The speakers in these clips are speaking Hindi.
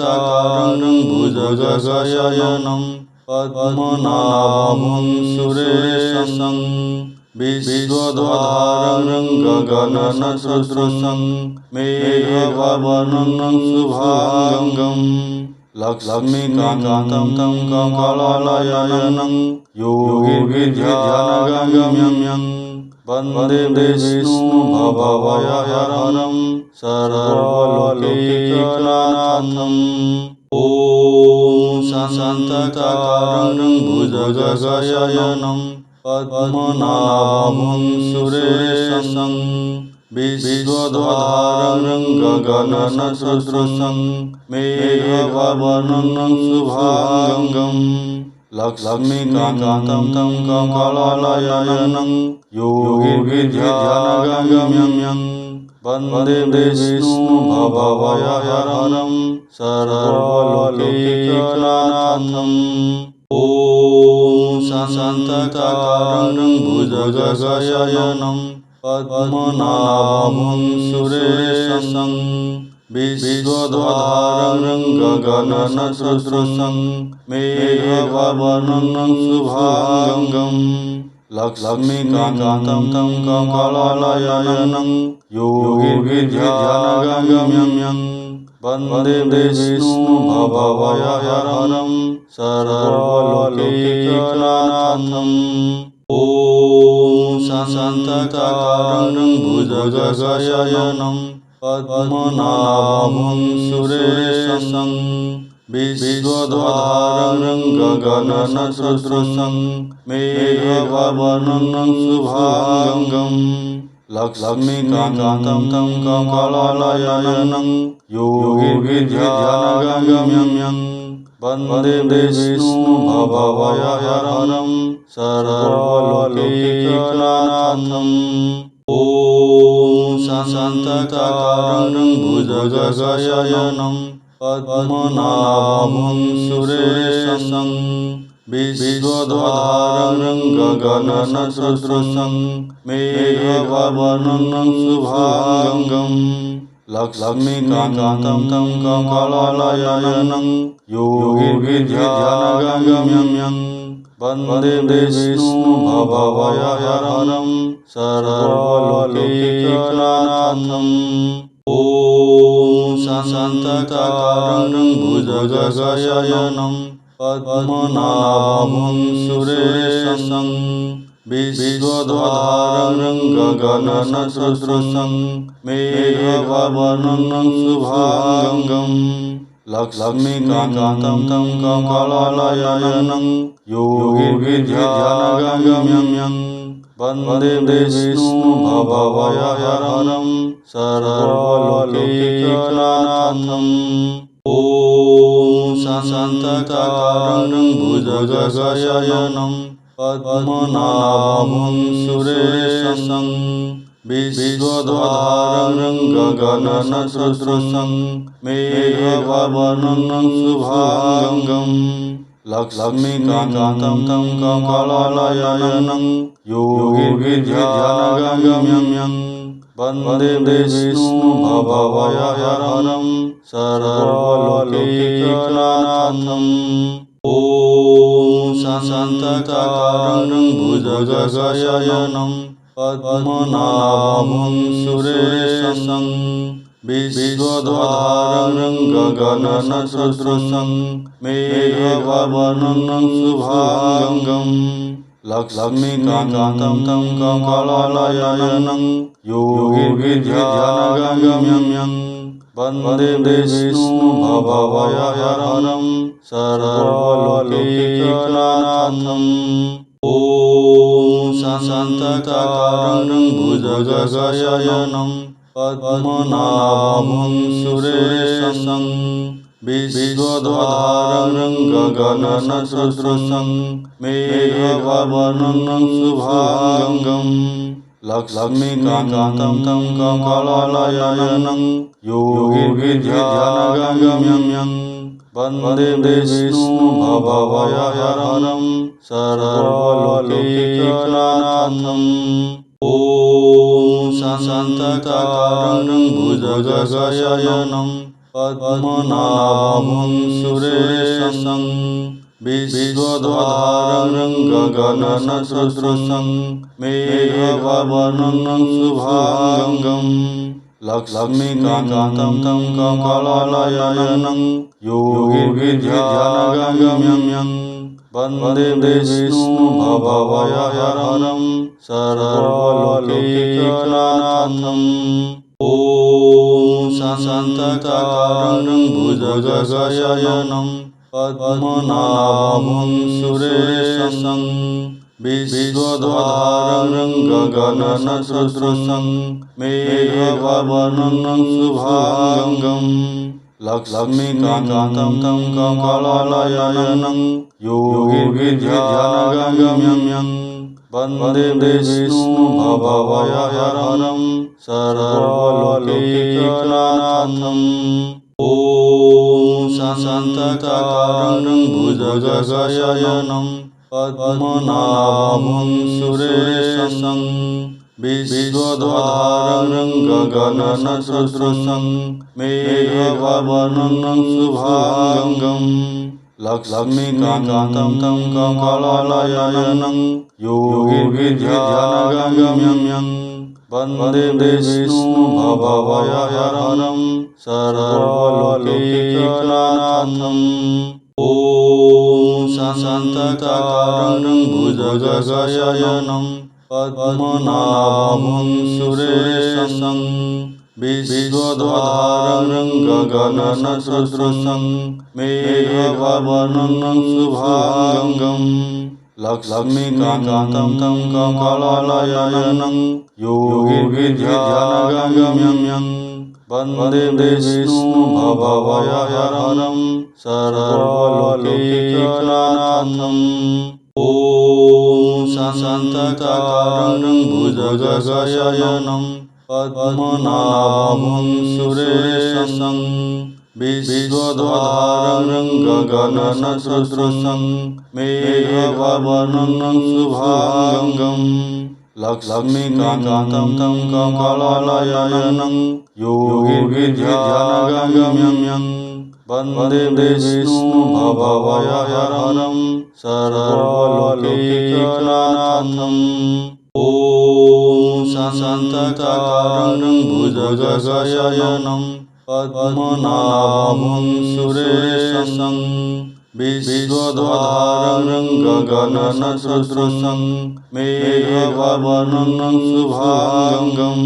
शान्ताकारं भुजगशयनं पद्मनाभं सुरेशं विश्वधारं गगनसदृशं मेघवर्णं शुभांगं लक्ष्मीकान्तं कमलानयनं योगिविद्यागम्यं वन्दे विष्णुभवभयहरं सर्वलोकैकनाथम्। ॐ शान्ताकारं भुजगशयनं पद्मनाभं सुरेशं विश्वधारं गगनसदृशं मेघवर्णं शुभांगं लक्ष्मीकान्तं कमलानयनं योगिविद्यागम्यं वन्दे विष्णुभवभयहरं सर्वलोकैकनाथम्। ॐ शान्ताकारं भुजगशयनं पद्मनाभं सुरेशं विश्वधारं गगनसदृशं मेघवर्णं शुभांगं लक्ष्मीकान्तं कमलानयनं योगिविद्यागम्यं वन्दे विष्णुभवभयहरं सर्वलोकैकनाथम्। ॐ शान्ताकारं भुजगशयनं पद्मनाभं सुरेशं विश्वधारं गगनसदृशं मेघवर्णं शुभांगं लक्ष्मीकान्तं कमलानयनं योगिविद्यागम्यं वन्दे विष्णुभवभयहरं सर्वलोकैकनाथम्। ॐ शान्ताकारं भुजगशयनं पद्मनाभं सुरेशं विश्वधारं गगनसदृशं मेघवर्णं शुभांगं लक्ष्मीकान्तं कमलानयनं योगिविद्यागम्यं वन्दे विष्णुभवभयहरं सर्वलोकैकनाथम्। ॐ शान्ताकारं भुजगशयनं पद्मनाभं सुरेशं विश्वधारं गगनसदृशं मेघवर्णं शुभांगं लक्ष्मीकान्तं कमलानयनं योगिविद्यागम्यं वन्दे विष्णुभवभयहरं सर्वलोकैकनाथम्। ॐ शान्ताकारं भुजगशयनं पद्मनाभं सुरेशं विश्वधारं गगनसदृशं मेघवर्णं शुभांगं लक्ष्मीकान्तं कमलानयनं योगिविद्यागम्यं वन्दे विष्णुभवभयहरं सर्वलोकैकनाथम्। ॐ शान्ताकारं भुजगशयनं पद्मनाभं सुरेशं विश्वधारं गगनसदृशं मेघवर्णं शुभांगं लक्ष्मीकान्तं कमलानयनं योगिविद्यागम्यं वन्दे विष्णुभवभयहरं सर्वलोकैकनाथम्। ॐ शान्ताकारं भुजगशयनं पद्मनाभं सुरेशं विश्वधारं गगनसदृशं मेघवर्णं शुभांगं लक्ष्मीकान्तं कमलानयनं योगिविद्यागम्यं वन्दे विष्णुभवभयहरं सर्वलोकैकनाथम्। ॐ शान्ताकारं भुजगशयनं पद्मनाभं सुरेशं विश्वधारं गगनसदृशं मेघवर्णं शुभांगं लक्ष्मीकान्तं कमलानयनं योगिविद्यानगम्यं वन्दे विष्णुभवभयहरं सर्वलोकैकनाथम्। ॐ शान्ताकारं भुजगशयनं पद्मनाभं सुरेशं विश्वधारं गगनसदृशं मेघवर्णं शुभांगं लक्ष्मीकान्तं कमलानयनं योगिविद्यानगम्यं वन्दे विष्णुभवभयहरं सर्वलोकैकनाथम्। ॐ शान्ताकारं भुजगशयनं पद्मनाभं सुरेशं विश्वधारं गगनसदृशं मेघवर्णं शुभांगं लक्ष्मीकान्तं कमलानयनं योगिविद्यानगम्यं वन्दे विष्णुभवभयहरं सर्वलोकैकनाथम्। ॐ शान्ताकारं भुजगशयनं पद्मनाभं सुरेशं विश्वधारं गगनसदृशं मेघवर्णं शुभांगं लक्ष्मीकान्तं कमलानयनं योगिविद्यानगम्यं वन्दे विष्णुभवभयहरं सर्वलोकैकनाथम्। ॐ शान्ताकारं भुजगशयनं पद्मनाभं सुरेशं विश्वधारं गगनसदृशं मेघवर्णं शुभांगं लक्ष्मीकान्तं कमलानयनं योगिविद्यानगम्यं वन्दे विष्णुभवभयहरं सर्वलोकैकनाथम्। ॐ शान्ताकारं भुजगशयनं पद्मनाभं सुरेशं विश्वधारं गगनसदृशं मेघवर्णं शुभांगं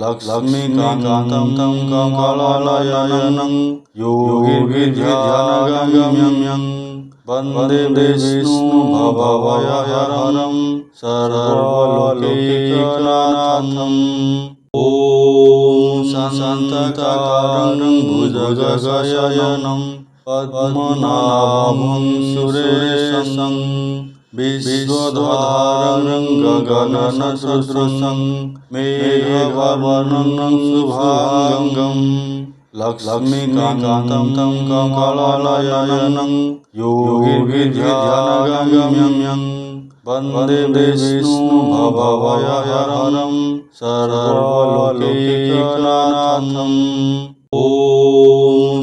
लक्ष्मीकान्तं कमलानयनं योगिविद्यानगम्यं वन्दे विष्णुभवभयहरं सर्वलोकैकनाथम्। ॐ शान्ताकारं भुजगशयनं पद्मनाभं सुरेशं विश्वधारं गगनसदृशं मेघवर्णं शुभांगं लक्ष्मीकान्तं कमलानयनं योगिविद्यानगम्यं वन्दे विष्णुभवभयहरं सर्वलोकैकनाथम्। ॐ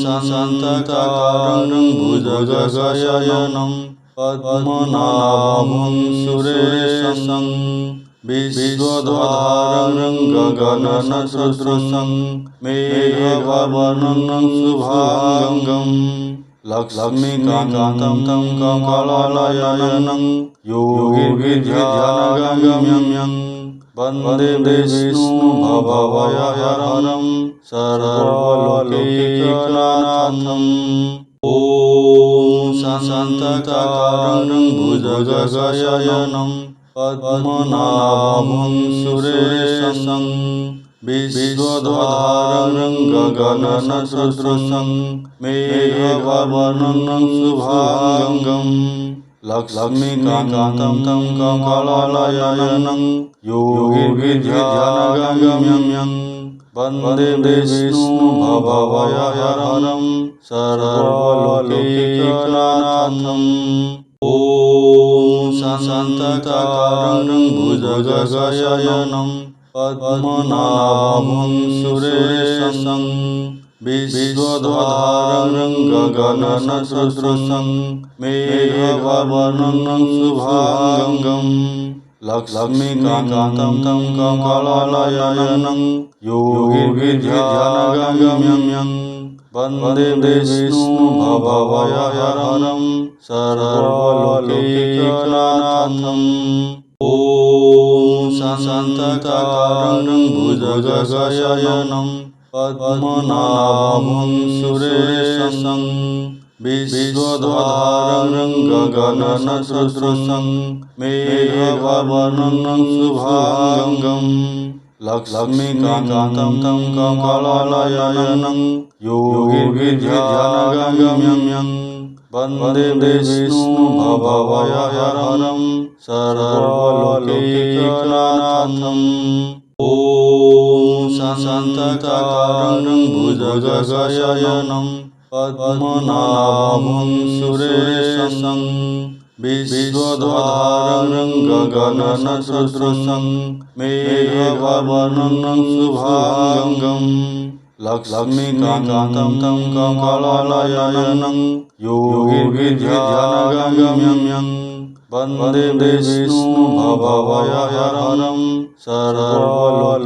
शान्ताकारं भुजगशयनं पद्मनाभं सुरेशं विश्वधारं गगनसदृशं मेघवर्णं शुभांगं लक्ष्मीकान्तं कमलानयनं योगिविद्यानगम्यं वन्दे विष्णुभवभयहरं सर्वलोकैकनाथम्। ॐ शान्ताकारं भुजगशयनं पद्मनाभं सुरेशं विश्वधारं गगनसदृशं मेघवर्णं शुभांगं लक्ष्मीकान्तं कमलानयनं योगिविद्यानगम्यं वन्दे विष्णुभवभयहरं सर्वलोकैकनाथम्। ॐ शान्ताकारं भुजगशयनं पद्मनाभं सुरेशं विश्वधारं गगनसदृशं मेघवर्णं शुभांगं लक्ष्मीकान्तं कमलाननं योगिध्यानगम्यं वन्दे विष्णुभवभयहरं सर्वलोकैकनाथम्। ॐ शान्ताकारं भुजगशयनं पद्मनाभं सुरेशं विश्वधारं गगनसदृशं मेघवर्णं शुभांगं लक्ष्मीकान्तं कमलाननं योगिध्यानगम्यं वन्दे विष्णुभवभयहरं सर्वलोकैकनाथम्। ॐ शान्ताकारं भुजगशयनं पद्मनाभं सुरेशं विश्वधारं गगनसदृशं मेघवर्णं शुभांगं लक्ष्मीकान्तं कमलाननं योगिध्यानगम्यं वन्दे विष्णुभवभयहरं सर्वलोकैकनाथम्।